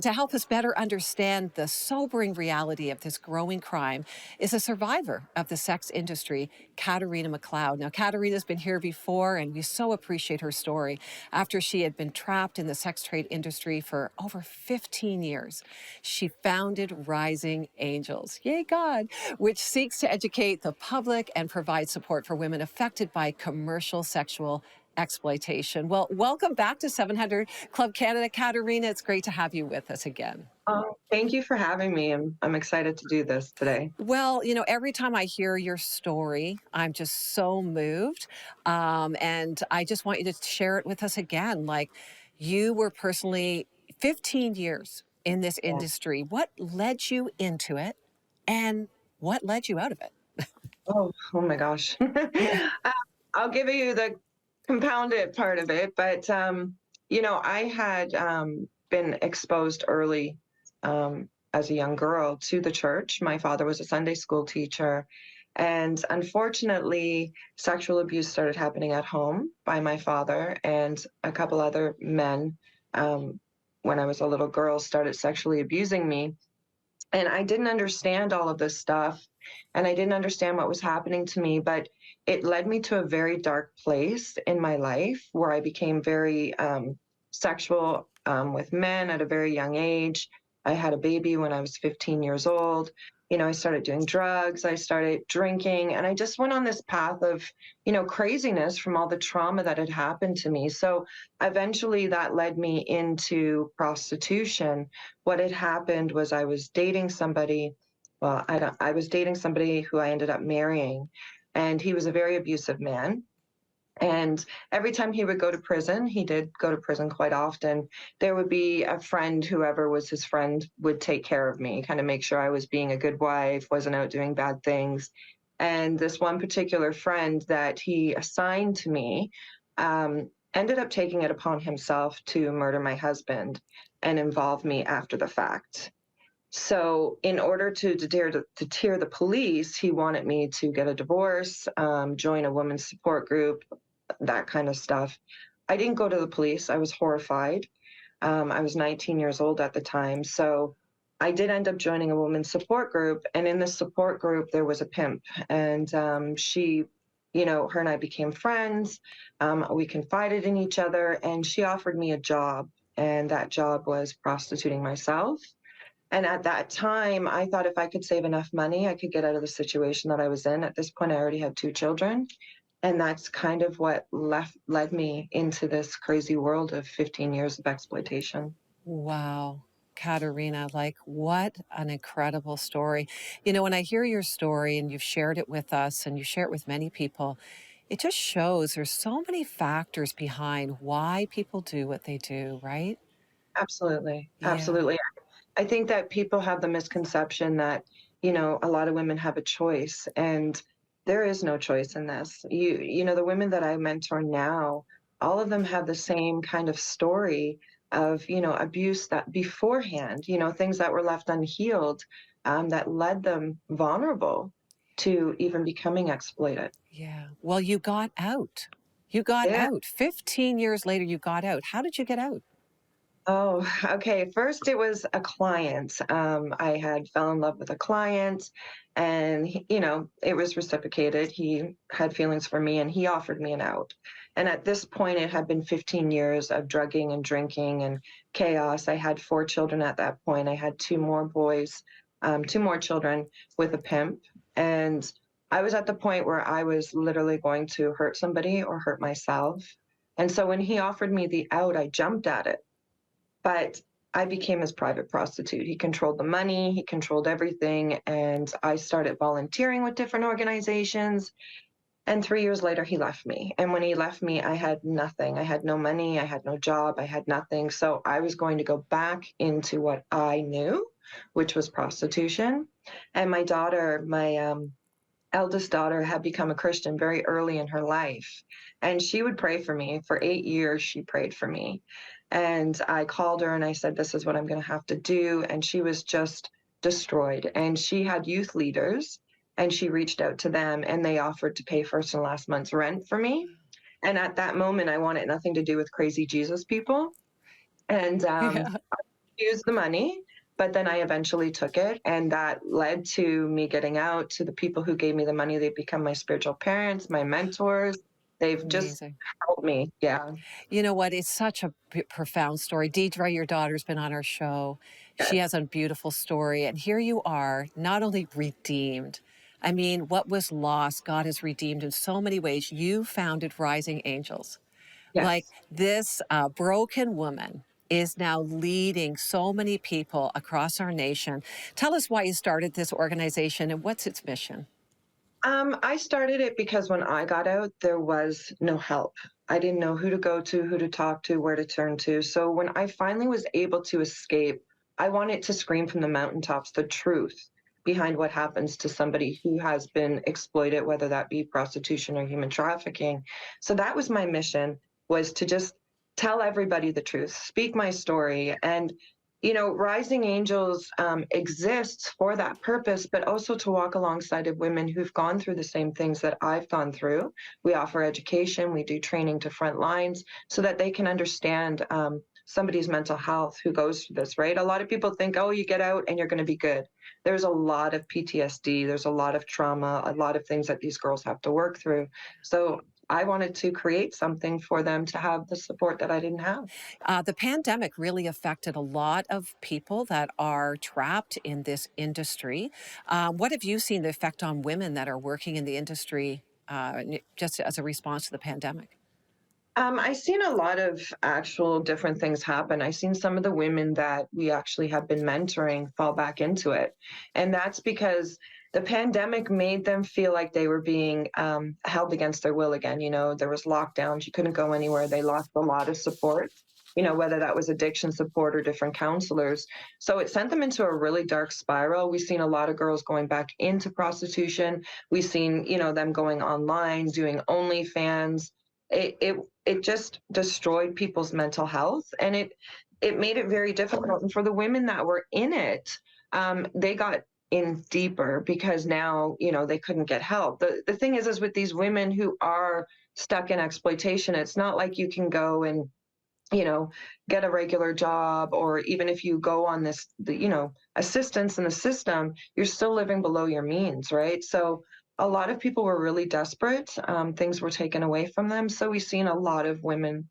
to help us better understand the sobering reality of this growing crime is a survivor of the sex industry, Katarina MacLeod. Now, Katarina's been here before, and we so appreciate her story. After she had been trapped in the sex trade industry for over 15 years, she founded Rising Angels, yay God, which seeks to educate the public and provide support for women affected by commercial sexual exploitation. Well, welcome back to 700 Club Canada, Katarina. It's great to have you with us again. Thank you for having me. I'm excited to do this today. Well, every time I hear your story, I'm just so moved. And I just want you to share it with us again. Like, you were personally 15 years in this Yeah. industry. What led you into it, and what led you out of it? Oh my gosh. I'll give you the compounded part of it, but I had been exposed early as a young girl to the church. My father was a Sunday school teacher, and unfortunately, sexual abuse started happening at home by my father and a couple other men. When I was a little girl, started sexually abusing me. And I didn't understand all of this stuff, and I didn't understand what was happening to me, but it led me to a very dark place in my life where I became very sexual with men at a very young age. I had a baby when I was 15 years old. I started doing drugs, I started drinking, and I just went on this path of, craziness from all the trauma that had happened to me. So eventually that led me into prostitution. What had happened was I was dating somebody. Well, I was dating somebody who I ended up marrying, and he was a very abusive man. And every time he would go to prison, he did go to prison quite often, there would be a friend, whoever was his friend, would take care of me, kind of make sure I was being a good wife, wasn't out doing bad things. And this one particular friend that he assigned to me ended up taking it upon himself to murder my husband and involve me after the fact. So, in order to deter the police, he wanted me to get a divorce, join a women's support group, that kind of stuff. I didn't go to the police. I was horrified. I was 19 years old at the time. So I did end up joining a women's support group. And in this support group, there was a pimp. And her and I became friends. We confided in each other. And she offered me a job. And that job was prostituting myself. And at that time, I thought if I could save enough money, I could get out of the situation that I was in. At this point, I already had 2 children. And that's kind of what led me into this crazy world of 15 years of exploitation. Wow. Katarina, like, what an incredible story. When I hear your story and you've shared it with us and you share it with many people, it just shows there's so many factors behind why people do what they do, right? Absolutely. Yeah. Absolutely. I think that people have the misconception that, a lot of women have a choice, and there is no choice in this. The women that I mentor now, all of them have the same kind of story of, abuse that beforehand, things that were left unhealed, that led them vulnerable to even becoming exploited. Yeah. Well, you got out. You got Yeah. out. 15 years later, you got out. How did you get out? Oh, okay. First, it was a client. I had fell in love with a client, and it was reciprocated. He had feelings for me, and he offered me an out. And at this point, it had been 15 years of drugging and drinking and chaos. I had 4 children at that point. I had 2 more boys, 2 more children with a pimp, and I was at the point where I was literally going to hurt somebody or hurt myself. And so when he offered me the out, I jumped at it, but I became his private prostitute. He controlled the money, he controlled everything, and I started volunteering with different organizations. And 3 years later, he left me. And when he left me, I had nothing. I had no money, I had no job, I had nothing. So I was going to go back into what I knew, which was prostitution. And my daughter, my eldest daughter, had become a Christian very early in her life. And she would pray for me. For 8 years, she prayed for me. And I called her and I said, this is what I'm going to have to do. And she was just destroyed. And she had youth leaders, and she reached out to them, and they offered to pay first and last month's rent for me. And at that moment, I wanted nothing to do with crazy Jesus people. And Yeah. use the money, but then I eventually took it, and that led to me getting out, to the people who gave me the money. They've become my spiritual parents, my mentors. They've just Amazing. helped me. Yeah. You know what? It's such a profound story. Deidre, your daughter's been on our show. She Yes. has a beautiful story. And here you are, not only redeemed, I mean, what was lost, God has redeemed in so many ways. You founded Rising Angels. Like Yes. this broken woman is now leading so many people across our nation. Tell us why you started this organization and what's its mission. I started it because when I got out, there was no help. I didn't know who to go to, who to talk to, where to turn to. So when I finally was able to escape, I wanted to scream from the mountaintops the truth behind what happens to somebody who has been exploited, whether that be prostitution or human trafficking. So that was my mission, was to just tell everybody the truth, speak my story. And Rising Angels exists for that purpose, but also to walk alongside of women who've gone through the same things that I've gone through. We offer education, we do training to front lines so that they can understand somebody's mental health who goes through this, right? A lot of people think, oh, you get out and you're going to be good. There's a lot of PTSD, there's a lot of trauma, a lot of things that these girls have to work through. So I wanted to create something for them to have the support that I didn't have. The pandemic really affected a lot of people that are trapped in this industry. What have you seen the effect on women that are working in the industry just as a response to the pandemic? I've seen a lot of actual different things happen. I've seen some of the women that we actually have been mentoring fall back into it. And that's because the pandemic made them feel like they were being held against their will again. There was lockdowns, you couldn't go anywhere. They lost a lot of support, whether that was addiction support or different counselors. So it sent them into a really dark spiral. We've seen a lot of girls going back into prostitution. We've seen, them going online, doing OnlyFans. It just destroyed people's mental health, and it made it very difficult. And for the women that were in it, they got in deeper because now they couldn't get help. The thing is with these women who are stuck in exploitation, it's not like you can go and you know get a regular job, or even if you go on this assistance in the system, you're still living below your means, right? So a lot of people were really desperate. Things were taken away from them, so we've seen a lot of women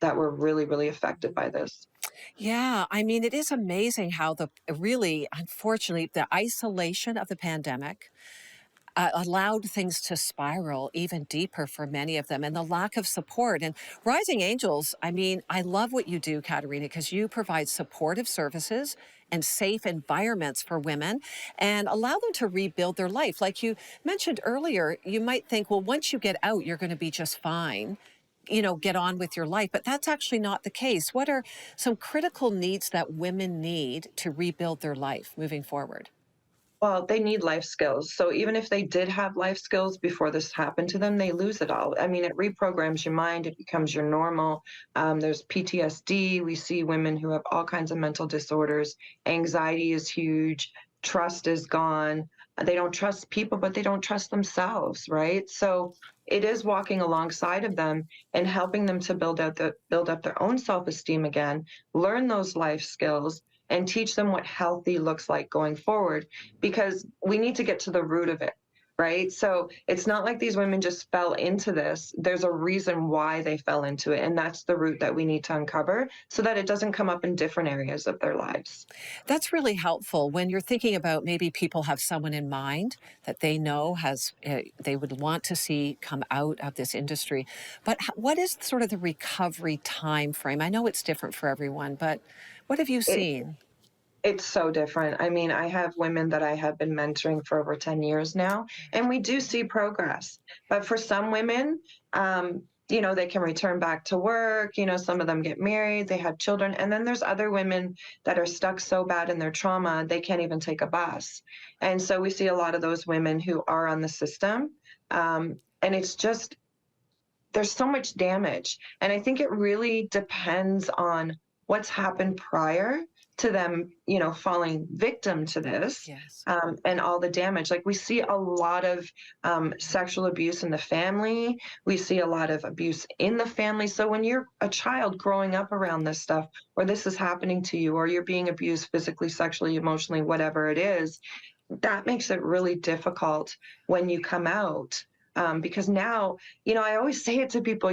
that were really, really affected by this. Yeah, I mean, it is amazing how the really, unfortunately, the isolation of the pandemic allowed things to spiral even deeper for many of them and the lack of support. And Rising Angels, I mean, I love what you do, Katarina, because you provide supportive services and safe environments for women and allow them to rebuild their life. Like you mentioned earlier, you might think, well, once you get out, you're going to be just fine. Get on with your life. But that's actually not the case. What are some critical needs that women need to rebuild their life moving forward? Well, they need life skills. So even if they did have life skills before this happened to them, they lose it all. I mean, it reprograms your mind, it becomes your normal. There's PTSD. We see women who have all kinds of mental disorders. Anxiety is huge. Trust is gone. They don't trust people, but they don't trust themselves, right? So it is walking alongside of them and helping them to build up their own self-esteem again, learn those life skills, and teach them what healthy looks like going forward, because we need to get to the root of it, right? So it's not like these women just fell into this. There's a reason why they fell into it, and that's the root that we need to uncover so that it doesn't come up in different areas of their lives. That's really helpful when you're thinking about maybe people have someone in mind that they know has they would want to see come out of this industry. But what is sort of the recovery time frame? I know it's different for everyone, but what have you It, seen? It's so different. I mean, I have women that I have been mentoring for over 10 years now, and we do see progress. But for some women, they can return back to work. Some of them get married, they have children. And then there's other women that are stuck so bad in their trauma, they can't even take a bus. And so we see a lot of those women who are on the system. And it's just, there's so much damage. And I think it really depends on what's happened prior to them, falling victim to this, Yes. and all the damage. Like we see a lot of sexual abuse in the family. We see a lot of abuse in the family. So when you're a child growing up around this stuff, or this is happening to you, or you're being abused physically, sexually, emotionally, whatever it is, that makes it really difficult when you come out. Because now, I always say it to people,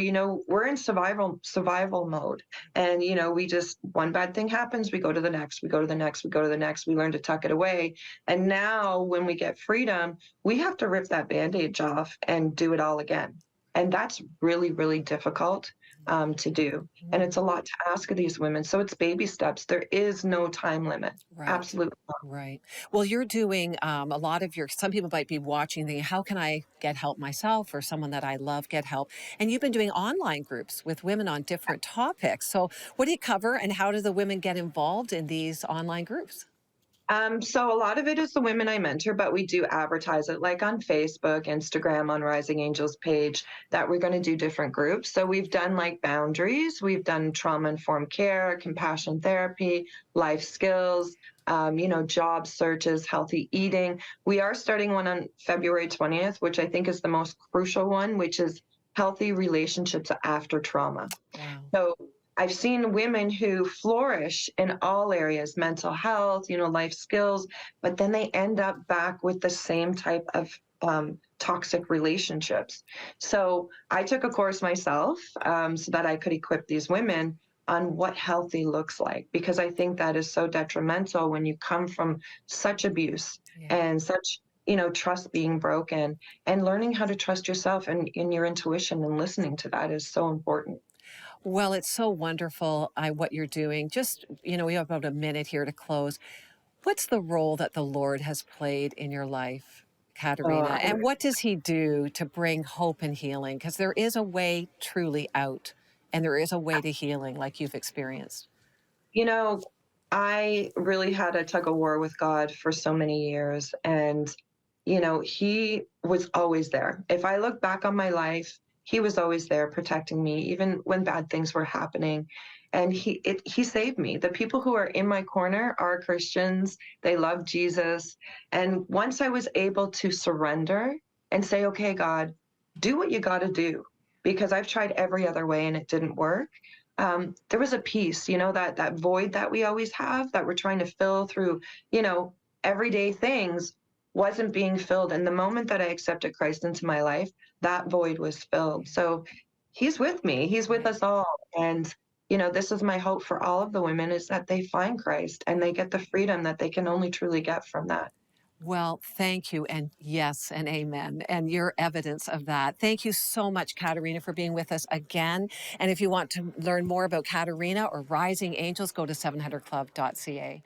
we're in survival mode. And, we just, one bad thing happens, we go to the next, we go to the next, we go to the next, we learn to tuck it away. And now when we get freedom, we have to rip that bandage off and do it all again. And that's really, really difficult to do. And Mm. it's a lot to ask of these women. So it's baby steps. There is no time limit. Right. Absolutely. Right. Well, you're doing a lot of some people might be watching thinking, how can I get help myself or someone that I love get help? And you've been doing online groups with women on different topics. So, what do you cover and how do the women get involved in these online groups? So a lot of it is the women I mentor, but we do advertise it like on Facebook, Instagram, on Rising Angels page that we're going to do different groups. So we've done like boundaries, we've done trauma informed care, compassion therapy, life skills, job searches, healthy eating. We are starting one on February 20th, which I think is the most crucial one, which is healthy relationships after trauma. Wow. So I've seen women who flourish in all areas, mental health, life skills, but then they end up back with the same type of toxic relationships. So I took a course myself so that I could equip these women on what healthy looks like, because I think that is so detrimental when you come from such abuse Yeah. and such trust being broken, and learning how to trust yourself and in your intuition and listening to that is so important. Well, it's so wonderful what you're doing. Just, we have about a minute here to close. What's the role that the Lord has played in your life, Oh, Katarina? And what does He do to bring hope and healing? Because there is a way truly out, and there is a way to healing like you've experienced. You know, I really had a tug of war with God for so many years. And, He was always there. If I look back on my life, He was always there protecting me, even when bad things were happening. And He saved me. The people who are in my corner are Christians. They love Jesus. And once I was able to surrender and say, okay, God, do what you got to do, because I've tried every other way and it didn't work. There was a peace, that void that we always have that we're trying to fill through, you know, everyday things wasn't being filled. And the moment that I accepted Christ into my life, that void was filled. So He's with me. He's with Right. us all. And, this is my hope for all of the women, is that they find Christ and they get the freedom that they can only truly get from that. Well, thank you. And yes, and amen. And you're evidence of that. Thank you so much, Katarina, for being with us again. And if you want to learn more about Katarina or Rising Angels, go to 700club.ca.